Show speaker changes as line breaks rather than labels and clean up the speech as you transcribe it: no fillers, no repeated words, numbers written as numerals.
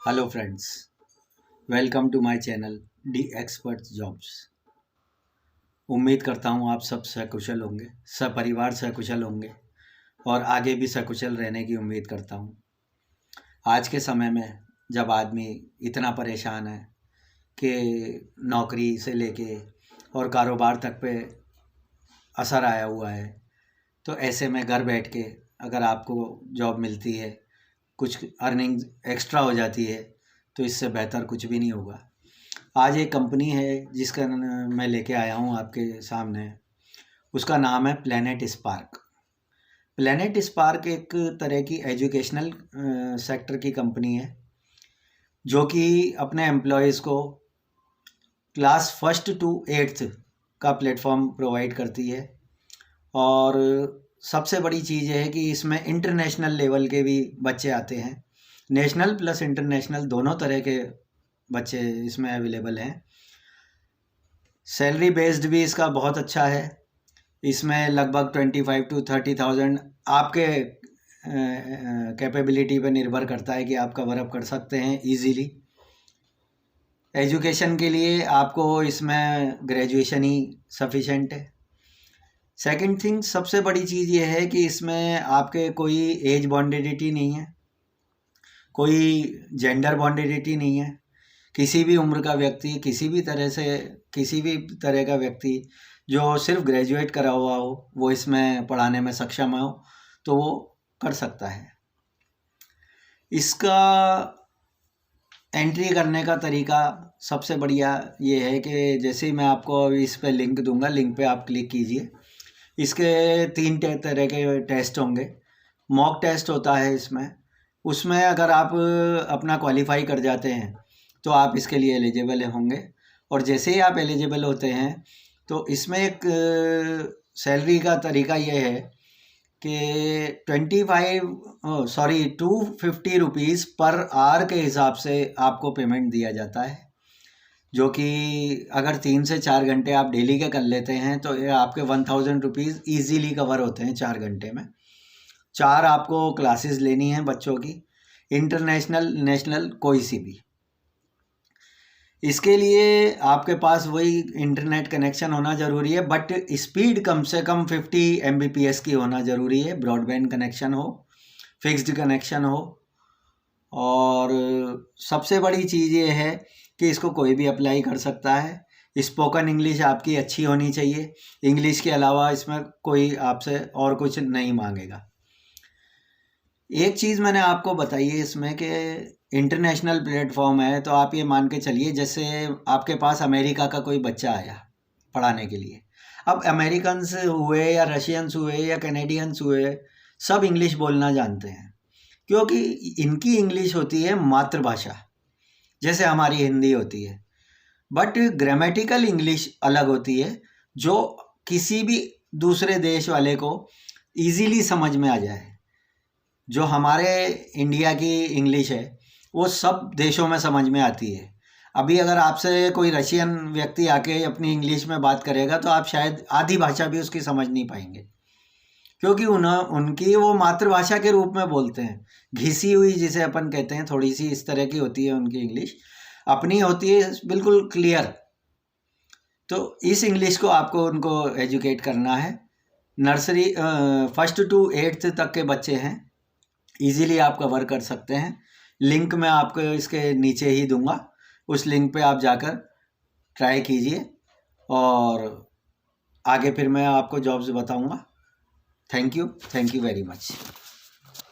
Hello friends, welcome to my channel the experts jobs. उम्मीद करता हूँ आप सब सकुशल होंगे, सपरिवार सकुशल होंगे और आगे भी सकुशल रहने की उम्मीद करता हूँ। आज के समय में जब आदमी इतना परेशान है कि नौकरी से लेके और कारोबार तक पे असर आया हुआ है, तो ऐसे में घर बैठ के अगर आपको जॉब मिलती है, कुछ अर्निंग एक्स्ट्रा हो जाती है, तो इससे बेहतर कुछ भी नहीं होगा। आज एक कंपनी है जिसका मैं लेके आया हूँ आपके सामने। उसका नाम है प्लेनेट स्पार्क। प्लेनेट स्पार्क एक तरह की एजुकेशनल सेक्टर की कंपनी है जो कि अपने एम्प्लॉयज़ को क्लास 1 to 8 का प्लेटफॉर्म प्रोवाइड करती है। और सबसे बड़ी चीज़ है कि इसमें इंटरनेशनल लेवल के भी बच्चे आते हैं। नेशनल प्लस इंटरनेशनल दोनों तरह के बच्चे इसमें अवेलेबल हैं। सैलरी बेस्ड भी इसका बहुत अच्छा है। इसमें लगभग 25 to 30,000 आपके कैपेबिलिटी पे निर्भर करता है कि आप कवर अप कर सकते हैं इजीली। एजुकेशन के लिए आपको इसमें ग्रेजुएशन ही सफिशेंट है। सेकंड थिंग, सबसे बड़ी चीज़ ये है कि इसमें आपके कोई एज बॉन्डिडिटी नहीं है, कोई जेंडर बॉन्डिडिटी नहीं है। किसी भी उम्र का व्यक्ति, किसी भी तरह का व्यक्ति जो सिर्फ ग्रेजुएट करा हुआ हो, वो इसमें पढ़ाने में सक्षम हो तो वो कर सकता है। इसका एंट्री करने का तरीका सबसे बढ़िया ये है कि जैसे ही मैं आपको इस पे लिंक दूंगा, लिंक पे आप क्लिक कीजिए। इसके 3 तरह के टेस्ट होंगे। मॉक टेस्ट होता है इसमें, उसमें अगर आप अपना क्वालिफाई कर जाते हैं तो आप इसके लिए एलिजिबल होंगे। और जैसे ही आप एलिजिबल होते हैं तो इसमें एक सैलरी का तरीका ये है कि 250 रुपीज़ पर आवर के हिसाब से आपको पेमेंट दिया जाता है, जो कि अगर 3 से 4 घंटे आप डेली के कर लेते हैं तो ये आपके 1000 रुपीज़ ईजीली कवर होते हैं 4 घंटे में। 4 आपको क्लासेस लेनी है बच्चों की, इंटरनेशनल नेशनल कोई सी भी। इसके लिए आपके पास वही इंटरनेट कनेक्शन होना ज़रूरी है, बट स्पीड कम से कम 50 Mbps की होना ज़रूरी है। ब्रॉडबैंड कनेक्शन हो, फिक्स्ड कनेक्शन हो। और सबसे बड़ी चीज़ ये है कि इसको कोई भी अप्लाई कर सकता है। स्पोकन इंग्लिश आपकी अच्छी होनी चाहिए। इंग्लिश के अलावा इसमें कोई आपसे और कुछ नहीं मांगेगा। एक चीज़ मैंने आपको बताई है इसमें कि इंटरनेशनल प्लेटफॉर्म है, तो आप ये मान के चलिए जैसे आपके पास अमेरिका का कोई बच्चा आया पढ़ाने के लिए। अब अमेरिकन्स हुए या रशियंस हुए या कैनेडियंस हुए, सब इंग्लिश बोलना जानते हैं क्योंकि इनकी इंग्लिश होती है मातृभाषा, जैसे हमारी हिंदी होती है। बट ग्रामेटिकल इंग्लिश अलग होती है जो किसी भी दूसरे देश वाले को इजीली समझ में आ जाए। जो हमारे इंडिया की इंग्लिश है वो सब देशों में समझ में आती है। अभी अगर आपसे कोई रशियन व्यक्ति आके अपनी इंग्लिश में बात करेगा तो आप शायद आधी भाषा भी उसकी समझ नहीं पाएंगे, क्योंकि उनकी वो मातृभाषा के रूप में बोलते हैं। घिसी हुई जिसे अपन कहते हैं, थोड़ी सी इस तरह की होती है उनकी इंग्लिश। अपनी होती है बिल्कुल क्लियर। तो इस इंग्लिश को आपको उनको एजुकेट करना है। नर्सरी 1 to 8 तक के बच्चे हैं, इजीली आप कवर कर सकते हैं। लिंक मैं आपको इसके नीचे ही दूंगा, उस लिंक पे आप जाकर ट्राई कीजिए और आगे फिर मैं आपको जॉब्स बताऊंगा। Thank you very much.